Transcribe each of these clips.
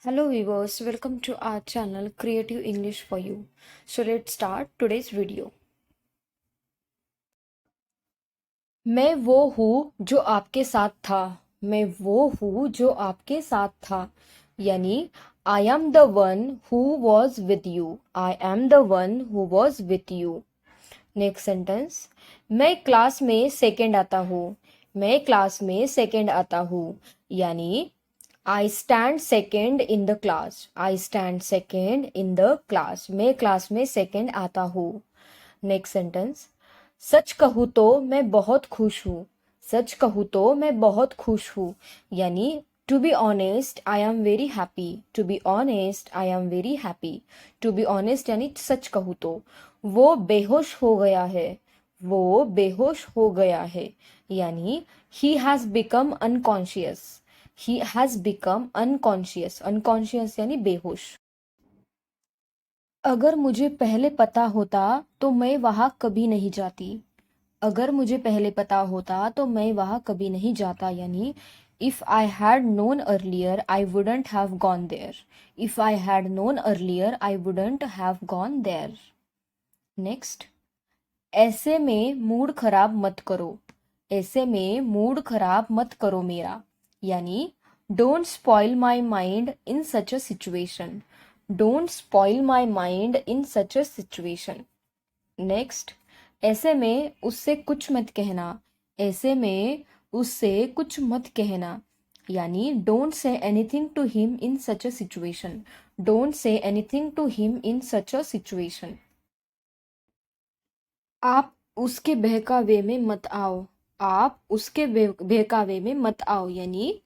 Hello viewers, welcome to our channel Creative English for You. So let's start today's video. मैं वो हूँ जो आपके साथ था। मैं वो हूँ जो आपके साथ था। यानी I am the one who was with you. I am the one who was with you. Next sentence, मैं क्लास में सेकंड आता हूँ। मैं क्लास में सेकंड आता हूँ। यानी I stand second in the class. I stand second in the class. मैं क्लास में सेकेंड आता हूँ। नेक्स्ट सेंटेंस, सच कहूँ तो मैं बहुत खुश हूँ। सच कहूँ तो मैं बहुत खुश हूँ। यानी to be honest I am very happy. To be honest I am very happy. To be honest यानी सच कहूँ तो। वो बेहोश हो गया है। वो बेहोश हो गया है। यानी he has become unconscious. He has become unconscious. Unconscious यानी बेहोश। अगर मुझे पहले पता होता तो मैं वहां कभी नहीं जाती। अगर मुझे पहले पता होता तो मैं वहां कभी नहीं जाता। यानी if I had known earlier I wouldn't have gone there. If I had known earlier I wouldn't have gone there. Next, ऐसे में मूड खराब मत करो। ऐसे में मूड खराब मत करो मेरा। यानी don't spoil my mind in such a situation. Don't spoil my mind in such a situation. Next, ऐसे में उससे कुछ मत कहना। ऐसे में उससे कुछ मत कहना। यानी don't say anything to him in such a situation. Don't say anything to him in such a situation. आप उसके बहकावे में मत आओ। आप उसके बहकावे में मत आओ। यानी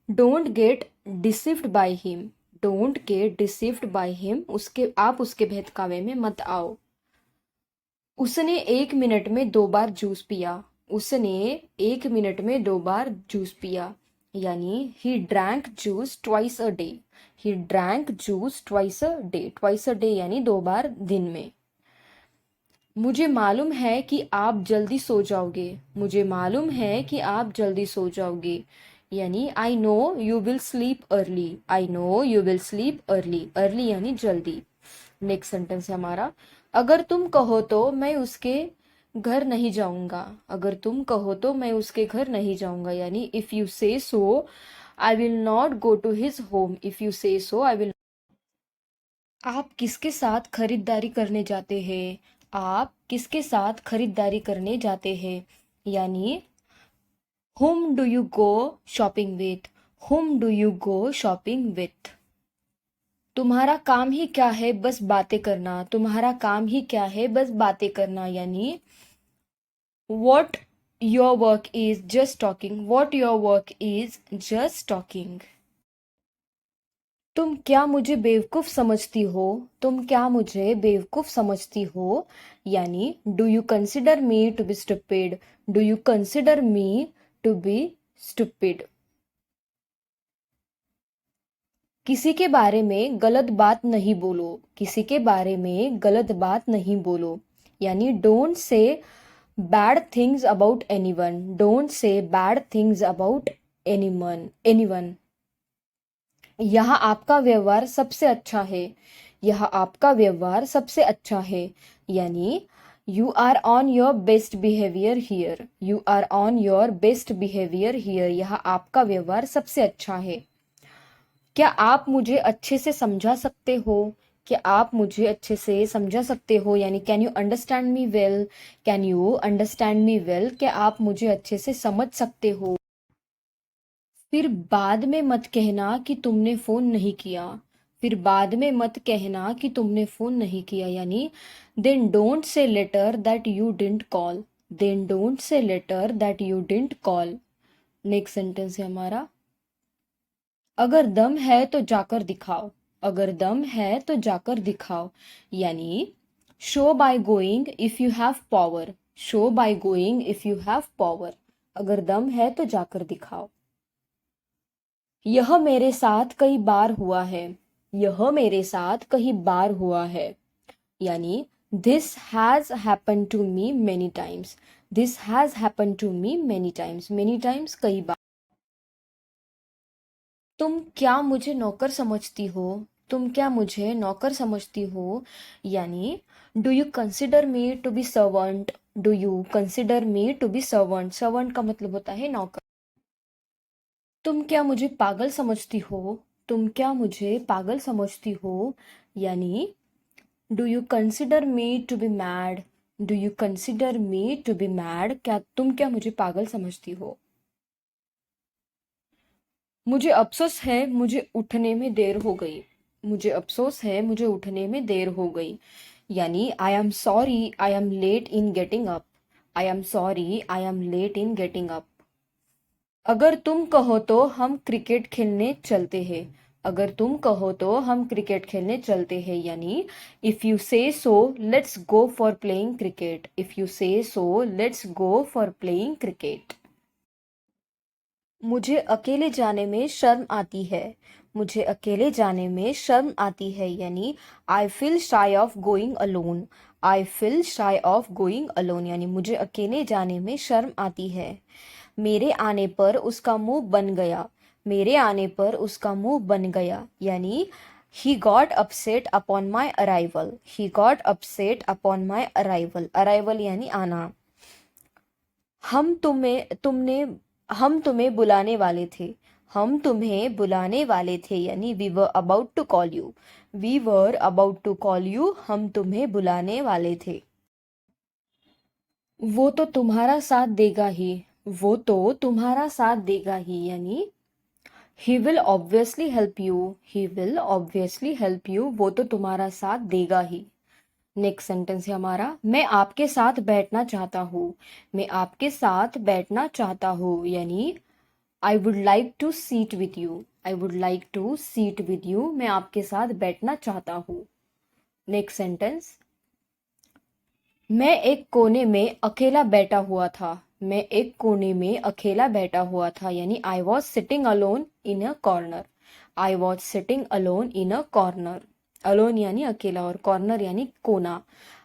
don't get deceived by him. Don't get deceived by him. आप उसके बहकावे में मत आओ। उसने 1 मिनट में 2 बार जूस पिया। उसने 1 मिनट में 2 बार जूस पिया। यानी he drank juice twice a day. He drank juice twice a day. Twice a day यानी 2 बार दिन में। मुझे मालूम है कि आप जल्दी सो जाओगे। मुझे मालूम है कि आप जल्दी सो जाओगे। यानी I know you will sleep early. I know you will sleep early. Early यानी जल्दी। नेक्स्ट सेंटेंस है हमारा, अगर तुम कहो तो मैं उसके घर नहीं जाऊंगा। अगर तुम कहो तो मैं उसके घर नहीं जाऊंगा। यानी if you say so I will not go to his home. If you say so I will. आप किसके साथ खरीदारी करने जाते हैं? आप किसके साथ खरीदारी करने जाते हैं? यानी whom do you go shopping with? whom do you go shopping with? तुम्हारा काम ही क्या है बस बातें करना। तुम्हारा काम ही क्या है बस बातें करना। यानी what your work is just talking। what your work is just talking। तुम क्या मुझे बेवकूफ समझती हो? तुम क्या मुझे बेवकूफ समझती हो? यानी do you consider me to be stupid? Do you consider me to be stupid? किसी के बारे में गलत बात नहीं बोलो। किसी के बारे में गलत बात नहीं बोलो। यानी डोंट से bad things about anyone. Don't say bad things about anyone. यह आपका व्यवहार सबसे अच्छा है। यह आपका व्यवहार सबसे अच्छा है। यानी you are on your best behaviour here. You are on your best behaviour here. यह आपका व्यवहार सबसे अच्छा है। क्या आप मुझे अच्छे से समझा सकते हो? क्या आप मुझे अच्छे से समझा सकते हो? यानी can you understand me well? Can you understand me well? क्या आप मुझे अच्छे से समझ सकते हो? फिर बाद में मत कहना कि तुमने फोन नहीं किया। फिर बाद में मत कहना कि तुमने फोन नहीं किया। यानी then don't say later that you didn't call. Then don't say later that you didn't call. Next sentence है हमारा, अगर दम है तो जाकर दिखाओ। अगर दम है तो जाकर दिखाओ। यानी show by going if you have power. Show by going if you have power. अगर दम है तो जाकर दिखाओ। यह मेरे साथ कई बार हुआ है। यह मेरे साथ कई बार हुआ है। यानी this has happen to me many times. This has happen to me many times. Many times कई बार। तुम क्या मुझे नौकर समझती हो? तुम क्या मुझे नौकर समझती हो? यानी do you consider me to be servant? Do you consider me to be servant? Servant का मतलब होता है नौकर। तुम क्या मुझे पागल समझती हो? तुम क्या मुझे पागल समझती हो? यानी do you consider me to be mad? Do you consider me to be mad? क्या मुझे पागल समझती हो? मुझे अफसोस है, मुझे उठने में देर हो गई। मुझे अफसोस है, मुझे उठने में देर हो गई। यानी I am sorry, I am late in getting up. I am sorry, I am late in getting up. अगर तुम कहो तो हम क्रिकेट खेलने चलते हैं। अगर तुम कहो तो हम क्रिकेट खेलने चलते हैं। यानी if you say so let's go for playing cricket. If you say so let's go for playing cricket. मुझे अकेले जाने में शर्म आती है। मुझे अकेले जाने में शर्म आती है। यानी आई फील शाई of going alone. I feel शाई ऑफ गोइंग अलोन। यानी मुझे अकेले जाने में शर्म आती है। मेरे आने पर उसका मुंह बन गया। मेरे आने पर उसका मुंह बन गया। यानी he got upset upon my arrival. He got upset upon my arrival. Arrival यानी आना। हम तुम्हें तुमने हम तुम्हें बुलाने वाले थे। हम तुम्हें बुलाने वाले थे। यानी we were about to call you. We were about to call you. हम तुम्हें बुलाने वाले थे। वो तो तुम्हारा साथ देगा ही। वो तो तुम्हारा साथ देगा ही। यानी he will obviously help you. He will obviously help you. वो तो तुम्हारा साथ देगा ही। नेक्स्ट सेंटेंस है हमारा, मैं आपके साथ बैठना चाहता हूँ। मैं आपके साथ बैठना चाहता हूँ। यानी I would like to seat with you. I would like to seat with you. मैं आपके साथ बैठना चाहता हूँ। नेक्स्ट सेंटेंस, मैं एक कोने में अकेला बैठा हुआ था। मैं एक कोने में अकेला बैठा हुआ था। यानी I was sitting alone in a corner. I was sitting alone in a corner. Alone यानी अकेला और कॉर्नर यानी कोना।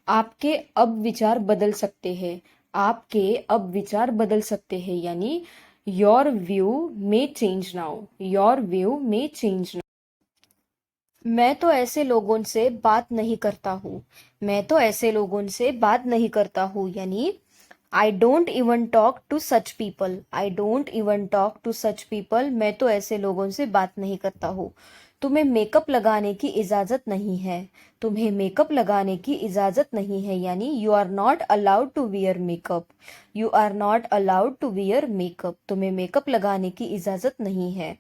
आपके अब विचार बदल सकते हैं। आपके अब विचार बदल सकते हैं। यानी your view may change now. Your view may change now. मैं तो ऐसे लोगों से बात नहीं करता हूँ। मैं तो ऐसे लोगों से बात नहीं करता हूँ। यानी I don't even talk to such people. I don't even talk to such people. मैं तो ऐसे लोगों से बात नहीं करता हूँ। तुम्हें मेकअप लगाने की इजाज़त नहीं है। तुम्हें मेकअप लगाने की इजाज़त नहीं है। यानी you are not allowed to wear makeup. You are not allowed to wear makeup. तुम्हें मेकअप लगाने की इजाज़त नहीं है।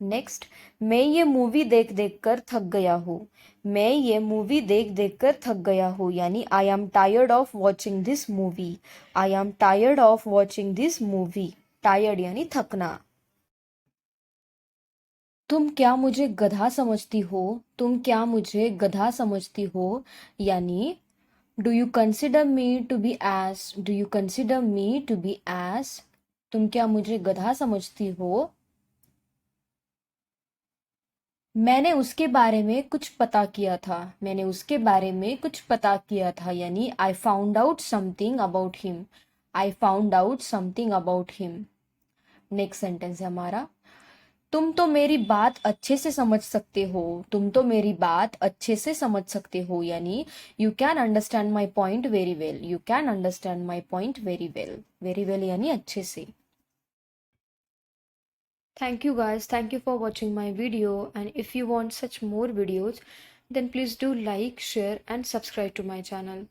नेक्स्ट, मैं ये मूवी देख देख कर थक गया हूँ। मैं ये मूवी देख देख कर थक गया हूँ। यानी I am tired of watching this movie. I am tired of watching this movie. Tired यानी थकना। तुम क्या मुझे गधा समझती हो? तुम क्या मुझे गधा समझती हो? यानी do you consider me to be ass? Do you consider me to be ass? तुम क्या मुझे गधा समझती हो? मैंने उसके बारे में कुछ पता किया था। मैंने उसके बारे में कुछ पता किया था। यानी I found out something about him. I found out something about him. Next sentence है हमारा, तुम तो मेरी बात अच्छे से समझ सकते हो। तुम तो मेरी बात अच्छे से समझ सकते हो। यानी you can understand my point very well. You can understand my point very well. Very well यानी अच्छे से। Thank you guys. Thank you for watching my video. And if you want such more videos, then please do like, share, and subscribe to my channel.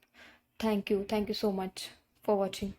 Thank you. Thank you so much for watching.